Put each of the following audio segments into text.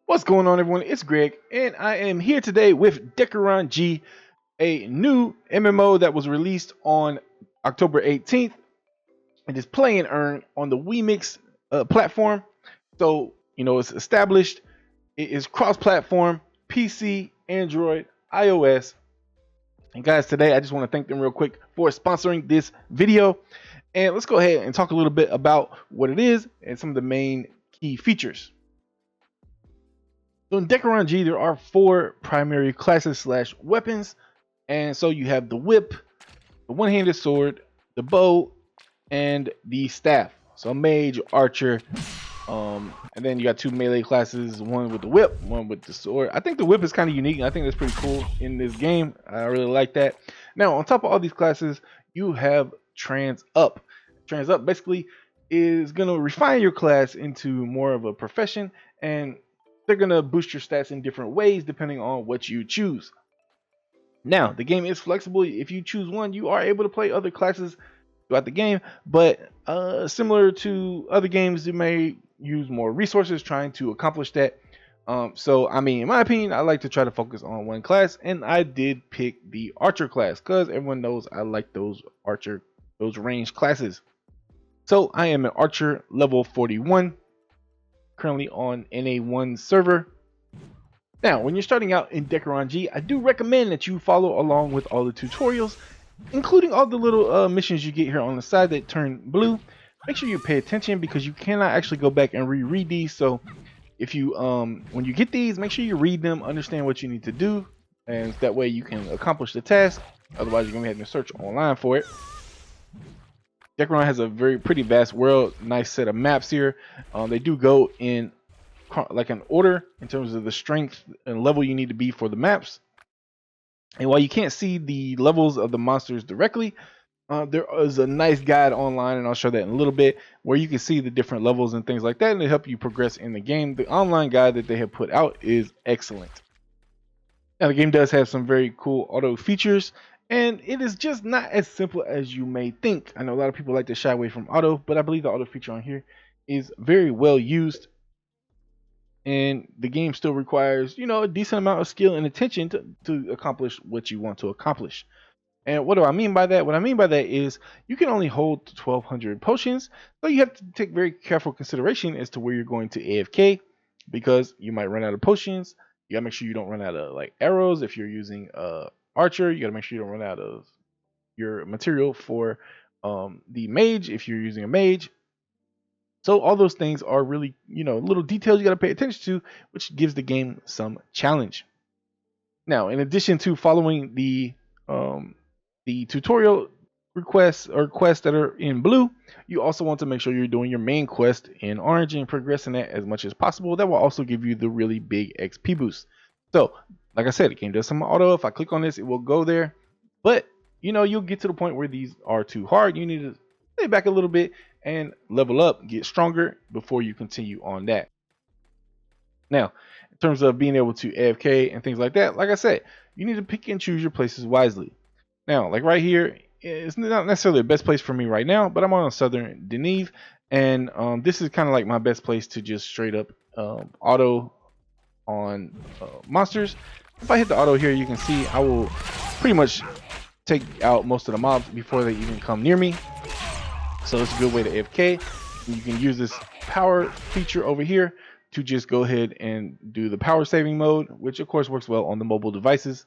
What's going on, everyone? It's Greg, and I am here today with Dekaron G, a new MMO that was released on October 18th. It is play and earn on the WeMix platform. So, it's established. It is cross-platform, PC, Android, iOS. And guys, today I just want to thank them real quick for sponsoring this video. And let's go ahead and talk a little bit about what it is and some of the main key features. So in Dekaron G, there are 4 primary classes / weapons. And so you have the whip, the one-handed sword, the bow, and the staff. So mage, archer, and then you got 2 melee classes, one with the whip, one with the sword. I think the whip is kind of unique. I think that's pretty cool in this game. I really like that. Now, on top of all these classes, you have Trans Up. Trans Up basically is going to refine your class into more of a profession, and they're going to boost your stats in different ways depending on what you choose. Now, the game is flexible. If you choose one, you are able to play other classes throughout the game, but similar to other games, you may use more resources trying to accomplish that. So, I mean, in my opinion, I like to try to focus on one class, and I did pick the archer class because everyone knows I like those ranged classes. So, I am an archer level 41. Currently on NA1 server. Now, when you're starting out in Dekaron G, I do recommend that you follow along with all the tutorials, including all the little missions you get here on the side that turn blue. Make sure you pay attention because you cannot actually go back and reread these. So if you when you get these, make sure you read them, understand what you need to do, and that way you can accomplish the task. Otherwise, you're gonna have to search online for it. Dekaron has a pretty vast world, nice set of maps here. They do go in like an order in terms of the strength and level you need to be for the maps. And while you can't see the levels of the monsters directly, there is a nice guide online, and I'll show that in a little bit, where you can see the different levels and things like that, and to help you progress in the game. The online guide that they have put out is excellent. Now, the game does have some very cool auto features, and it is just not as simple as you may think. I know a lot of people like to shy away from auto, but I believe the auto feature on here is very well used. And the game still requires, a decent amount of skill and attention to accomplish what you want to accomplish. And what do I mean by that? What I mean by that is you can only hold 1,200 potions, so you have to take very careful consideration as to where you're going to AFK, because you might run out of potions. You gotta make sure you don't run out of like arrows if you're using archer. You gotta make sure you don't run out of your material for the mage if you're using a mage. So all those things are really, little details you gotta pay attention to, which gives the game some challenge. Now, in addition to following the tutorial requests or quests that are in blue, you also want to make sure you're doing your main quest in orange and progressing that as much as possible. That will also give you the really big XP boost. So, like I said, the game does some auto. If I click on this, it will go there. But, you'll get to the point where these are too hard. You need to stay back a little bit and level up, get stronger before you continue on that. Now, in terms of being able to AFK and things like that, like I said, you need to pick and choose your places wisely. Now, like right here, it's not necessarily the best place for me right now, but I'm on Southern Deneve, and this is kind of like my best place to just straight up auto on monsters. If I hit the auto here, you can see I will pretty much take out most of the mobs before they even come near me. So it's a good way to AFK. You can use this power feature over here to just go ahead and do the power saving mode, which of course works well on the mobile devices.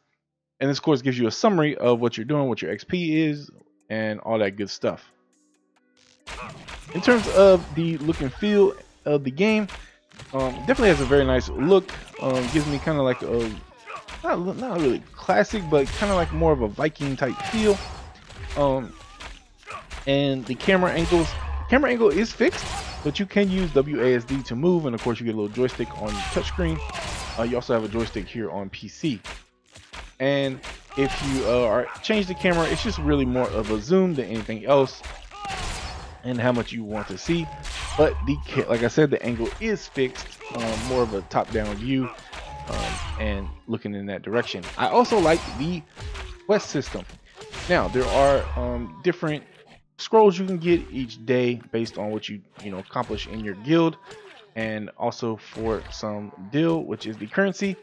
And this, of course, gives you a summary of what you're doing, what your XP is, and all that good stuff. In terms of the look and feel of the game, definitely has a very nice look. Gives me kind of like a, not really classic, but kind of like more of a Viking type feel. And the camera angle is fixed, but you can use WASD to move, and of course you get a little joystick on the touchscreen. You also have a joystick here on PC. And if you change the camera, it's just really more of a zoom than anything else, and how much you want to see. But like I said, the angle is fixed, more of a top-down view, and looking in that direction. I also like the quest system. Now, there are different scrolls you can get each day based on what you accomplish in your guild. and also for some deal, which is the currency.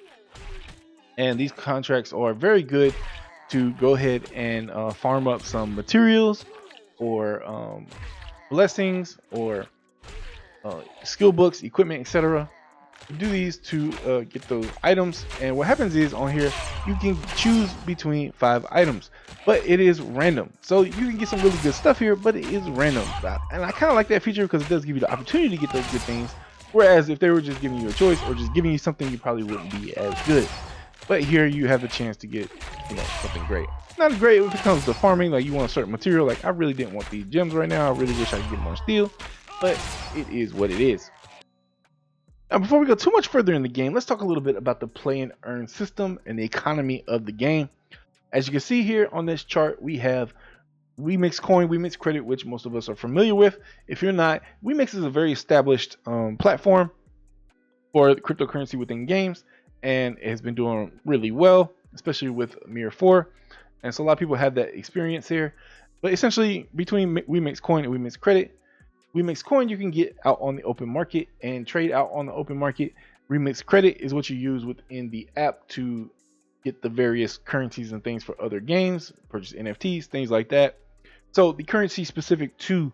And these contracts are very good to go ahead and farm up some materials or blessings or skill books, equipment, etc. Do these to get those items, and what happens is on here you can choose between 5 items, but it is random, so you can get some really good stuff here, but it is random. And I kind of like that feature because it does give you the opportunity to get those good things, whereas if they were just giving you a choice or just giving you something, you probably wouldn't be as good. But here you have the chance to get, you know, something great. Not great if it comes to farming, like you want a certain material. Like I really didn't want these gems right now, I really wish I could get more steel, but it is what it is. Now, before we go too much further in the game, let's talk a little bit about the play and earn system and the economy of the game. As you can see here on this chart, we have Wemix coin, Wemix credit, which most of us are familiar with. If you're not, Wemix is a very established platform for cryptocurrency within games, and it has been doing really well, especially with Mir4. And so a lot of people have that experience here. But essentially, between Wemix coin and Wemix credit, Wemix coin you can get out on the open market and trade out on the open market. Wemix credit is what you use within the app to get the various currencies and things for other games, purchase NFTs, things like that. So the currency specific to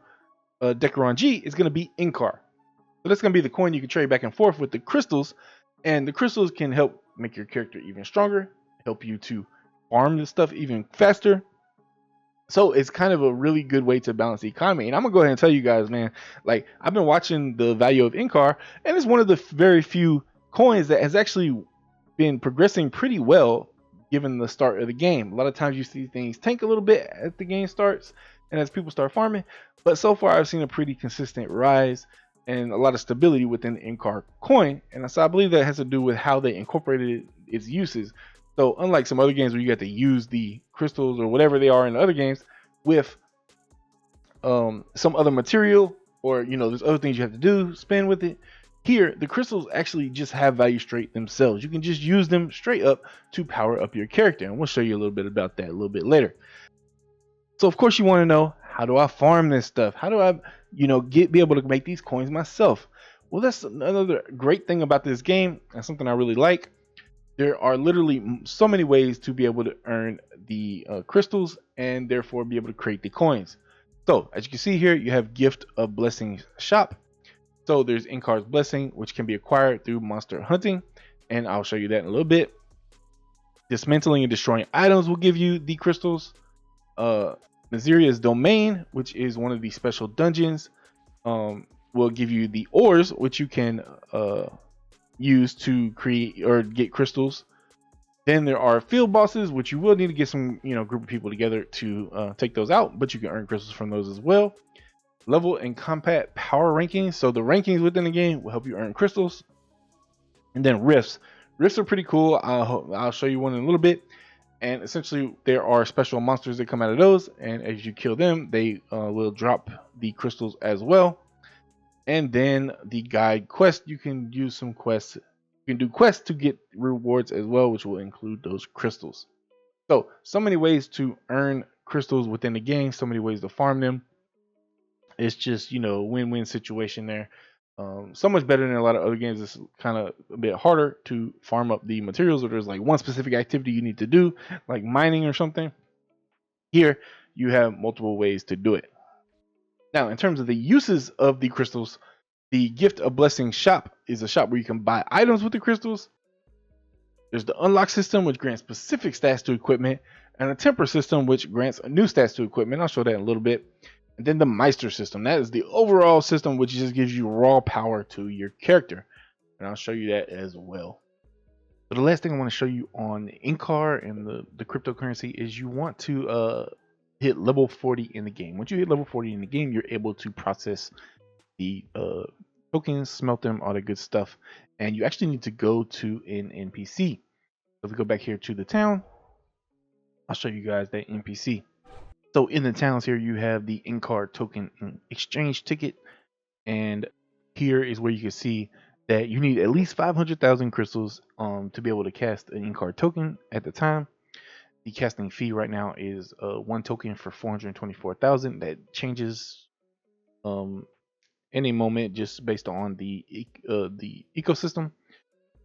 Dekaron G is going to be INCAR. So that's going to be the coin you can trade back and forth with the crystals, and the crystals can help make your character even stronger, help you to farm this stuff even faster. So it's kind of a really good way to balance the economy. And I'm gonna go ahead and tell you guys, man, like I've been watching the value of INCAR, and it's one of the very few coins that has actually been progressing pretty well given the start of the game. A lot of times you see things tank a little bit as the game starts and as people start farming, but so far I've seen a pretty consistent rise and a lot of stability within the INCAR coin. And so I believe that has to do with how they incorporated its uses. So unlike some other games where you have to use the crystals or whatever they are in the other games with some other material, or you know, there's other things you have to do, spend with it. Here, the crystals actually just have value straight themselves. You can just use them straight up to power up your character, and we'll show you a little bit about that a little bit later. So of course you want to know, how do I farm this stuff? How do I, you know, be able to make these coins myself? Well, that's another great thing about this game, and something I really like. There are literally so many ways to be able to earn the crystals and therefore be able to create the coins. So as you can see here, you have Gift of Blessings shop. So there's INCAR's Blessing, which can be acquired through monster hunting, and I'll show you that in a little bit. Dismantling and destroying items will give you the crystals. Miseria's Domain, which is one of the special dungeons, will give you the ores, which you can use to create or get crystals. Then there are field bosses, which you will need to get some, you know, group of people together to take those out, but you can earn crystals from those as well. Level and combat power rankings, so the rankings within the game will help you earn crystals. And then rifts are pretty cool. I'll show you one in a little bit. And essentially there are special monsters that come out of those, and as you kill them, they will drop the crystals as well. And then the guide quest, you can use some quests. You can do quests to get rewards as well, which will include those crystals. So many ways to earn crystals within the game, so many ways to farm them. It's just, you know, win-win situation there. So much better than a lot of other games. It's kind of a bit harder to farm up the materials, or there's like one specific activity you need to do, like mining or something. Here, you have multiple ways to do it. Now, in terms of the uses of the crystals, the Gift of Blessing shop is a shop where you can buy items with the crystals. There's the unlock system, which grants specific stats to equipment, and a temper system, which grants new stats to equipment. I'll show that in a little bit. And then the Meister system, that is the overall system, which just gives you raw power to your character. And I'll show you that as well. But the last thing I want to show you on INCAR and the cryptocurrency is you want to hit level 40 in the game. Once you hit level 40 in the game, you're able to process the tokens, smelt them, all that good stuff. And you actually need to go to an NPC. So if we go back here to the town, I'll show you guys that NPC. So in the towns here, you have the INCAR token exchange ticket. And here is where you can see that you need at least 500,000 crystals to be able to cast an INCAR token at the time. The casting fee right now is one token for 424,000. That changes any moment, just based on the ecosystem.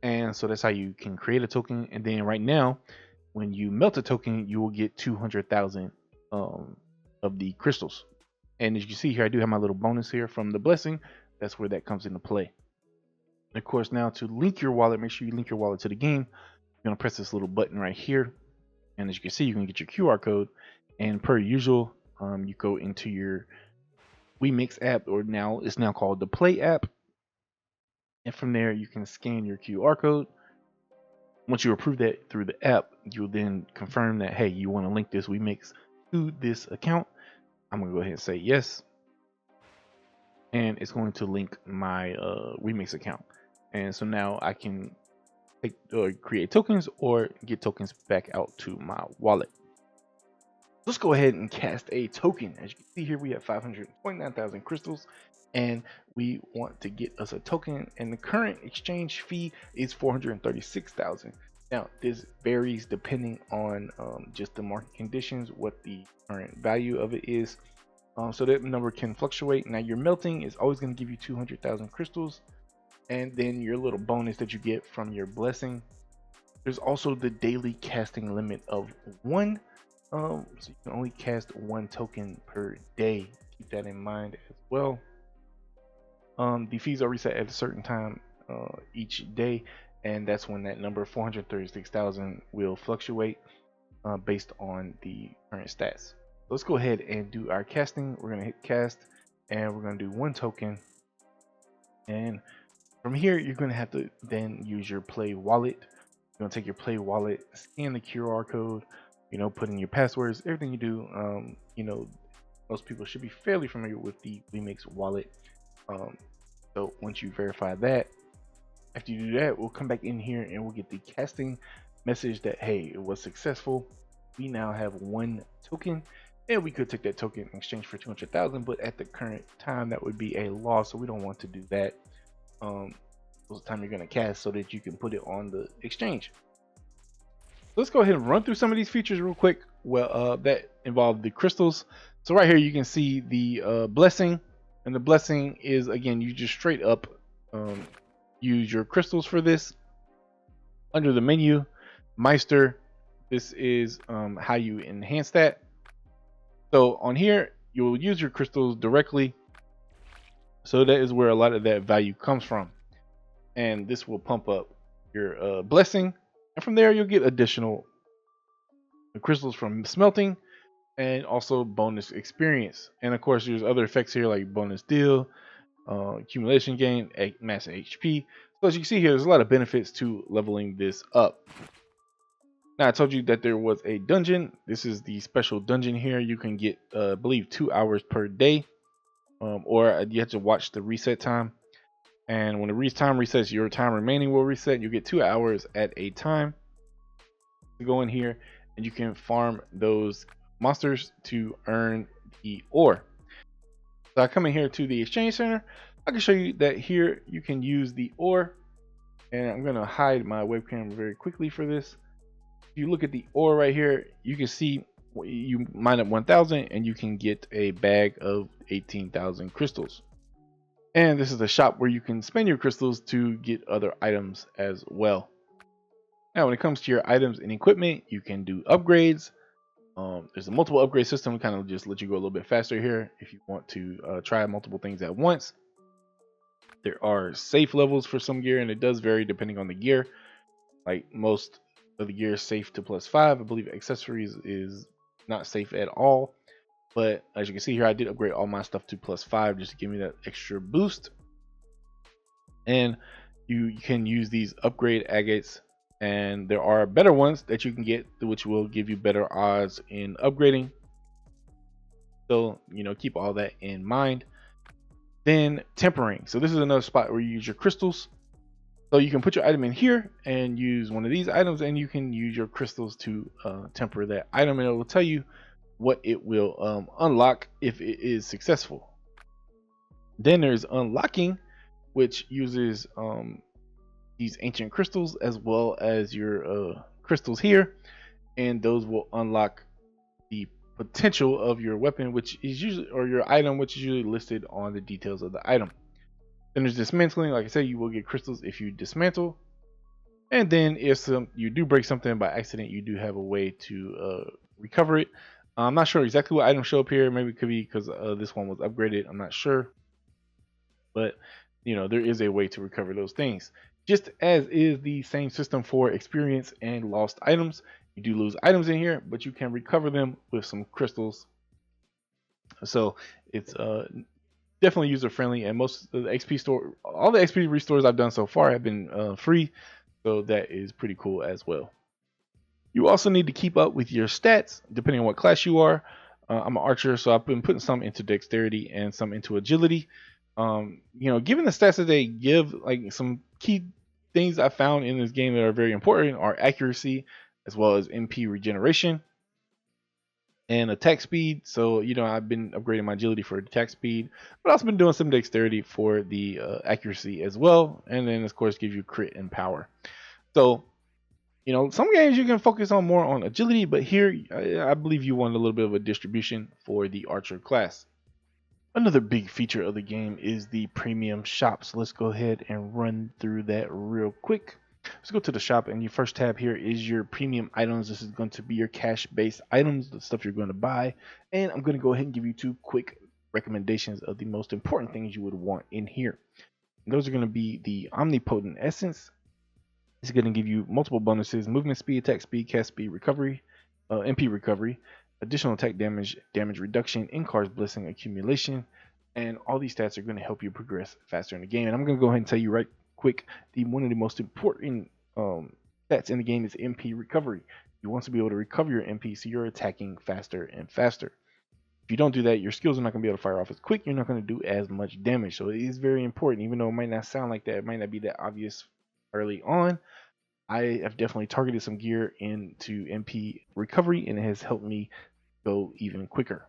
And so that's how you can create a token. And then right now, when you melt a token, you will get 200,000 of the crystals. And as you can see here, I do have my little bonus here from the blessing. That's where that comes into play. And of course, now to link your wallet, make sure you link your wallet to the game. You're gonna press this little button right here, and as you can see, you can get your QR code. And per usual, you go into your WeMix app, or now it's now called the Play app, and from there you can scan your QR code. Once you approve that through the app, you'll then confirm that, hey, you want to link this WeMix to this account. I'm gonna go ahead and say yes, and it's going to link my WeMix account. And so now I can take create tokens or get tokens back out to my wallet. Let's go ahead and cast a token. As you can see here, we have 529,000 crystals, and we want to get us a token, and the current exchange fee is 436,000. Now this varies depending on just the market conditions, what the current value of it is. So that number can fluctuate. Now your melting is always going to give you 200,000 crystals, and then your little bonus that you get from your blessing. There's also the daily casting limit of 1. So you can only cast 1 token per day. Keep that in mind as well. The fees are reset at a certain time each day, and that's when that number 436,000 will fluctuate based on the current stats. Let's go ahead and do our casting. We're gonna hit cast, and we're gonna do 1 token. And from here, you're gonna have to then use your Play wallet. You're gonna take your Play wallet, scan the QR code, put in your passwords, everything you do. Most people should be fairly familiar with the WeMix wallet. So once you verify that, after you do that, we'll come back in here and we'll get the casting message that, hey, it was successful. We now have 1 token, and we could take that token in exchange for 200,000, but at the current time that would be a loss, so we don't want to do that. Most of the time you're going to cast so that you can put it on the exchange. Let's go ahead and run through some of these features real quick. Well, that involve the crystals. So right here you can see the blessing, and the blessing is, again, you just straight up use your crystals for this. Under the menu, Meister, this is how you enhance that. So on here, you'll use your crystals directly. So that is where a lot of that value comes from. And this will pump up your blessing. And from there, you'll get additional crystals from smelting and also bonus experience. And of course, there's other effects here like bonus deal, accumulation gain, mass HP. So as you can see here, there's a lot of benefits to leveling this up. Now I told you that there was a dungeon. This is the special dungeon here. You can get, I believe, 2 hours per day, or you have to watch the reset time. And when the time resets, your time remaining will reset. You get 2 hours at a time. You go in here and you can farm those monsters to earn the ore. So I come in here to the exchange center. I can show you that here you can use the ore, and I'm gonna hide my webcam very quickly for this. If you look at the ore right here, you can see you mine up 1,000 and you can get a bag of 18,000 crystals. And this is a shop where you can spend your crystals to get other items as well. Now, when it comes to your items and equipment, you can do upgrades. There's a multiple upgrade system, kind of just let you go a little bit faster here if you want to try multiple things at once. There are safe levels for some gear, and it does vary depending on the gear. Like most of the gear is safe to +5. I believe accessories is not safe at all. But as you can see here, I did upgrade all my stuff to +5 just to give me that extra boost. And you can use these upgrade agates, and there are better ones that you can get which will give you better odds in upgrading. So, keep all that in mind. Then tempering. So this is another spot where you use your crystals. So you can put your item in here and use one of these items, and you can use your crystals to temper that item, and it will tell you what it will unlock if it is successful. Then there's unlocking, which uses these ancient crystals as well as your crystals here, and those will unlock the potential of your weapon, which is usually, or your item, which is usually listed on the details of the item. Then there's dismantling. Like I said, you will get crystals if you dismantle. And then if you do break something by accident, you do have a way to recover it. I'm not sure exactly what items show up here. Maybe it could be because this one was upgraded. I'm not sure. But, there is a way to recover those things. Just as is the same system for experience and lost items. You do lose items in here, but you can recover them with some crystals. So it's definitely user friendly, and most of the XP store, all the XP restores I've done so far have been free. So that is pretty cool as well. You also need to keep up with your stats depending on what class you are. I'm an archer, so I've been putting some into dexterity and some into agility. Given the stats that they give, like some key things I found in this game that are very important are accuracy, as well as MP regeneration and attack speed. So, I've been upgrading my agility for attack speed, but I've also been doing some dexterity for the accuracy as well. And then, of course, gives you crit and power. So, some games you can focus on more on agility, but here I believe you want a little bit of a distribution for the archer class. Another big feature of the game is the premium shop. So let's go ahead and run through that real quick. Let's go to the shop, and your first tab here is your premium items. This is going to be your cash-based items, the stuff you're going to buy. And I'm going to go ahead and give you 2 quick recommendations of the most important things you would want in here. And those are going to be the Omnipotent Essence. It's going to give you multiple bonuses: movement speed, attack speed, cast speed, recovery, MP recovery, additional attack damage, damage reduction, INCAR's blessing accumulation, and all these stats are going to help you progress faster in the game. And I'm going to go ahead and tell you right quick, one of the most important stats in the game is MP recovery. You want to be able to recover your MP so you're attacking faster and faster. If you don't do that, your skills are not going to be able to fire off as quick. You're not going to do as much damage. So it is very important, even though it might not sound like that. It might not be that obvious early on. I have definitely targeted some gear into MP recovery, and it has helped me go even quicker.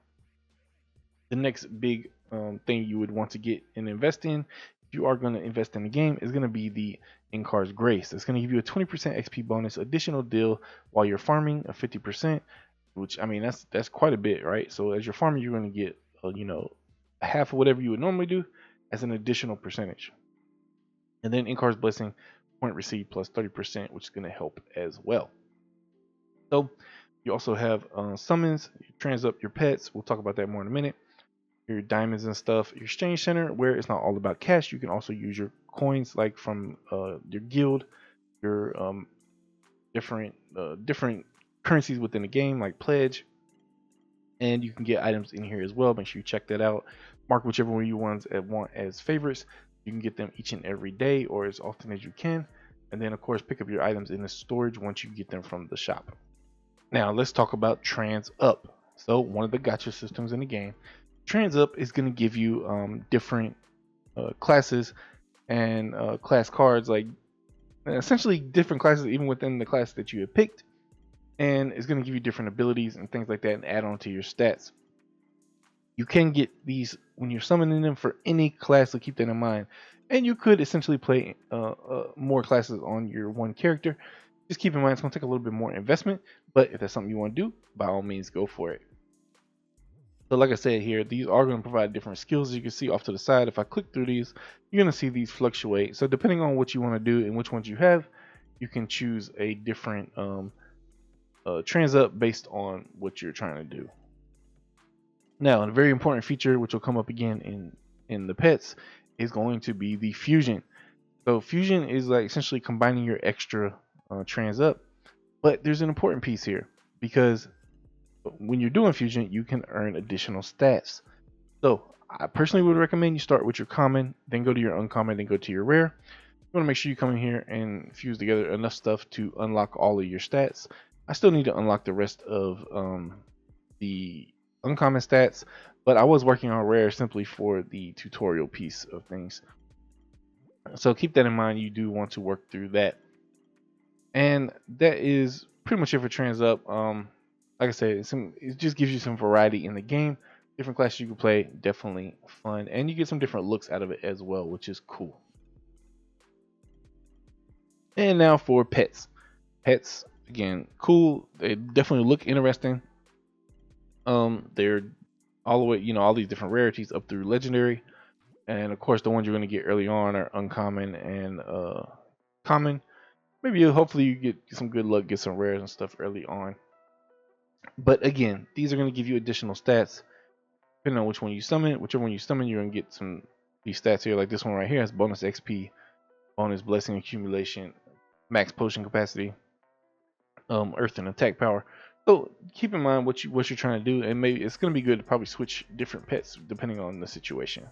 The next big thing you would want to get and invest in, if you are going to invest in the game, is going to be the INCAR's Grace. It's going to give you a 20% XP bonus additional deal while you're farming, a 50%, which, I mean, that's quite a bit, right? So as you're farming, you're going to get half of whatever you would normally do as an additional percentage. And then INCAR's Blessing, point received plus 30%, which is going to help as well. So you also have summons, you trans up your pets. We'll talk about that more in a minute. Your diamonds and stuff. Your exchange center, where it's not all about cash. You can also use your coins, like from your guild, your different currencies within the game, like pledge. And you can get items in here as well. Make sure you check that out. Mark whichever one you want as favorites. You can get them each and every day or as often as you can. And then, of course, pick up your items in the storage once you get them from the shop. Now, let's talk about Trans Up. So, one of the gacha systems in the game. Trans Up is going to give you different classes and class cards, like essentially different classes even within the class that you have picked. And it's going to give you different abilities and things like that and add on to your stats. You can get these when you're summoning them for any class, so keep that in mind. And you could essentially play more classes on your one character. Just keep in mind it's going to take a little bit more investment, but if that's something you want to do, by all means, go for it. So like I said here, these are going to provide different skills. As you can see off to the side, if I click through these, you're going to see these fluctuate. So depending on what you want to do and which ones you have, you can choose a different trans up based on what you're trying to do. Now, a very important feature, which will come up again in the pets, is going to be the fusion. So fusion is like essentially combining your extra trans up, but there's an important piece here, because when you're doing fusion, you can earn additional stats. So I personally would recommend you start with your common, then go to your uncommon, then go to your rare. You want to make sure you come in here and fuse together enough stuff to unlock all of your stats. I still need to unlock the rest of the uncommon stats, but I was working on rare simply for the tutorial piece of things. So keep that in mind. You do want to work through that. And that is pretty much it for trans up. Like I said, it just gives you some variety in the game. Different classes you can play, definitely fun, and you get some different looks out of it as well, which is cool. And now for pets. Pets, again, cool. They definitely look interesting. They're all the way, all these different rarities up through legendary, and of course the ones you're going to get early on are uncommon and common. Maybe hopefully you get some good luck, get some rares and stuff early on. But again, these are going to give you additional stats depending on which one you summon. Whichever one you summon, you're going to get some these stats here. Like this one right here has bonus XP, bonus blessing accumulation, max potion capacity, earth and attack power. So keep in mind what you're trying to do, and maybe it's going to be good to probably switch different pets depending on the situation.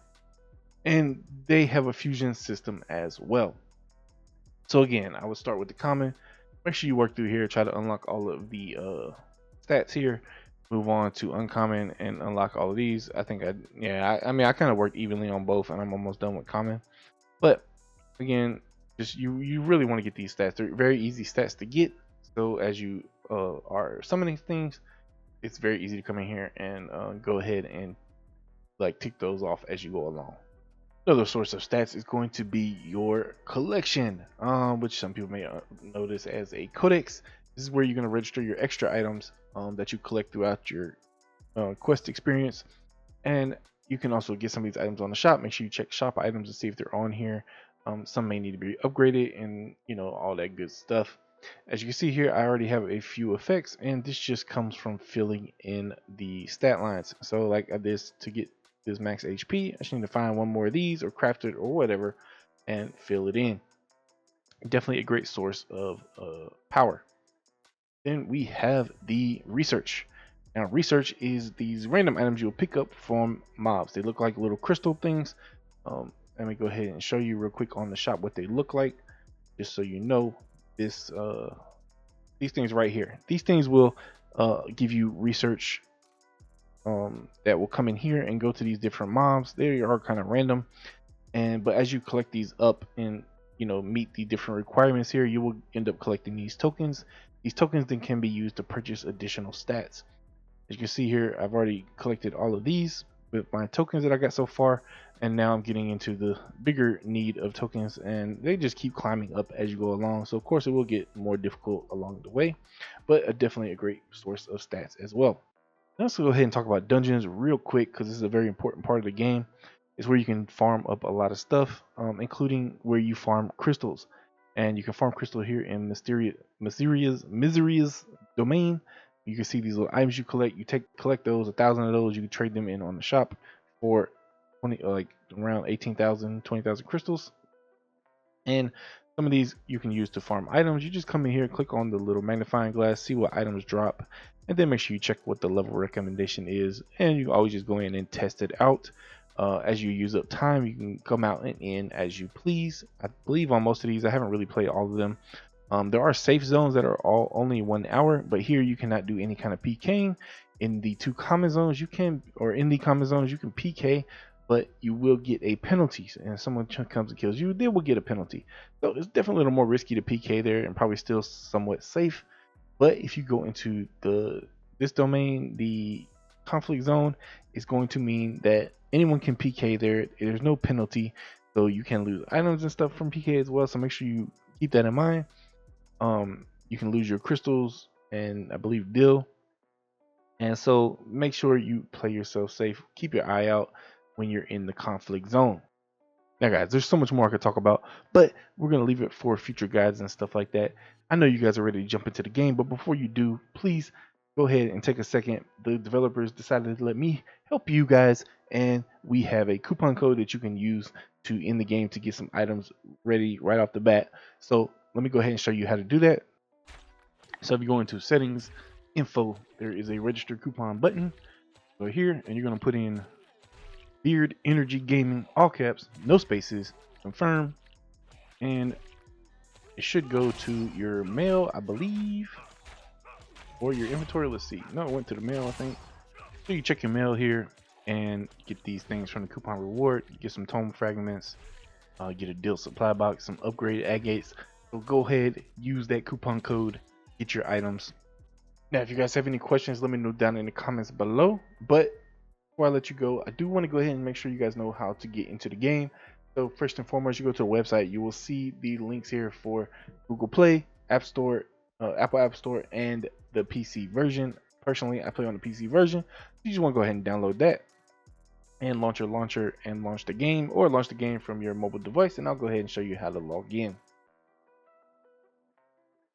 And they have a fusion system as well. So again, I would start with the common. Make sure you work through here, try to unlock all of the stats here. Move on to uncommon and unlock all of these. I think I kind of worked evenly on both, and I'm almost done with common. But again, just you really want to get these stats. They're very easy stats to get. So as you are summoning things, it's very easy to come in here and go ahead and like tick those off as you go along. Another source of stats is going to be your collection, which some people may notice as a codex. This is where you're going to register your extra items that you collect throughout your quest experience. And you can also get some of these items on the shop. Make sure you check shop items to see if they're on here. Some may need to be upgraded and all that good stuff. As you can see here, I already have a few effects, and this just comes from filling in the stat lines. So like this, to get this max HP, I just need to find one more of these or craft it or whatever and fill it in. Definitely a great source of power. Then we have the research. Now research is these random items you'll pick up from mobs. They look like little crystal things. Let me go ahead and show you real quick on the shop what they look like, just so you know. These things right here, these things will give you research that will come in here and go to these different mobs. They are kind of random, but as you collect these up and meet the different requirements here, you will end up collecting these tokens. These tokens then can be used to purchase additional stats. As you can see here, I've already collected all of these with my tokens that I got so far, and now I'm getting into the bigger need of tokens, and they just keep climbing up as you go along. So of course it will get more difficult along the way, but definitely a great source of stats as well. Let's go ahead and talk about dungeons real quick, because this is a very important part of the game. It's where you can farm up a lot of stuff, including where you farm crystals. And you can farm crystal here in Miseria's domain. You can see these little items you collect. You collect those, 1,000 of those. You can trade them in on the shop for 20, like around 18,000, 20,000 crystals. And some of these you can use to farm items. You just come in here, click on the little magnifying glass, see what items drop, and then make sure you check what the level recommendation is. And you always just go in and test it out. As you use up time, you can come out and in as you please. I believe on most of these, I haven't really played all of them. There are safe zones that are all only 1 hour, but here you cannot do any kind of PKing. In the two common zones you can, or in the common zones you can PK, but you will get a penalty. And someone comes and kills you, they will get a penalty. So it's definitely a little more risky to PK there, and probably still somewhat safe. But if you go into this domain, the conflict zone, is going to mean that anyone can PK there. There's no penalty, so you can lose items and stuff from PK as well. So make sure you keep that in mind. You can lose your crystals and I believe dill, and so make sure you play yourself safe. Keep your eye out when you're in the conflict zone. Now guys, there's so much more I could talk about, but we're gonna leave it for future guides and stuff like that. I know you guys are ready to jump into the game, but before you do, please go ahead and take a second. The developers decided to let me help you guys, and we have a coupon code that you can use to in the game to get some items ready right off the bat. So let me go ahead and show you how to do that. So if you go into settings, info, there is a register coupon button. Go here and you're going to put in Beard Energy Gaming, all caps, no spaces, confirm, and it should go to your mail, I believe, or your inventory. Let's see. No, it went to the mail, I think. So you check your mail here and get these things from the coupon reward. Get some tome fragments, get a deal supply box, some upgraded agates. So go ahead, use that coupon code, get your items. Now, if you guys have any questions, let me know down in the comments below. But before I let you go, I do want to go ahead and make sure you guys know how to get into the game. So first and foremost, you go to the website. You will see the links here for Google Play, App Store, Apple App Store, and the PC version. Personally, I play on the PC version. You just want to go ahead and download that and launch your launcher and launch the game, or launch the game from your mobile device, and I'll go ahead and show you how to log in.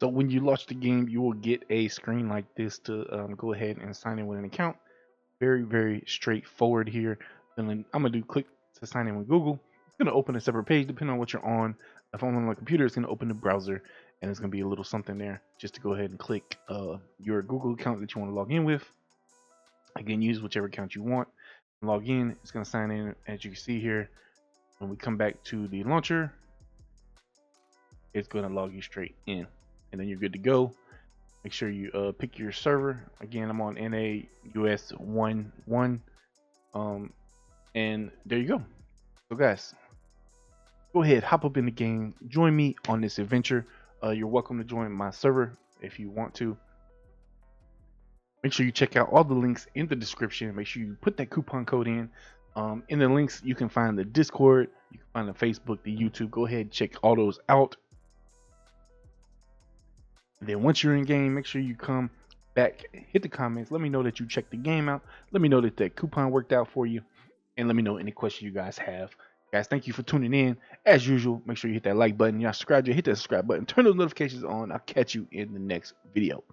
So when you launch the game, you will get a screen like this to go ahead and sign in with an account. Very straightforward here. And then I'm gonna click to sign in with Google. It's gonna open a separate page depending on what you're on. If I'm on my computer, it's gonna open the browser, and it's gonna be a little something there just to go ahead and click your Google account that you want to log in with. Again, use whichever account you want. Log in. It's gonna sign in, as you can see here. When we come back to the launcher, it's gonna log you straight in, and then you're good to go. Make sure you pick your server. Again, I'm on NA US 1.1, and there you go. So guys, go ahead, hop up in the game, join me on this adventure. You're welcome to join my server if you want to. Make sure you check out all the links in the description. Make sure you put that coupon code in. In the links, you can find the Discord, you can find the Facebook, the YouTube. Go ahead and check all those out. And then once you're in game, make sure you come back, hit the comments, let me know that you checked the game out, let me know that that coupon worked out for you, and let me know any questions you guys have. Guys, thank you for tuning in. As usual, make sure you hit that like button, y'all subscribe, hit that subscribe button, turn those notifications on. I'll catch you in the next video.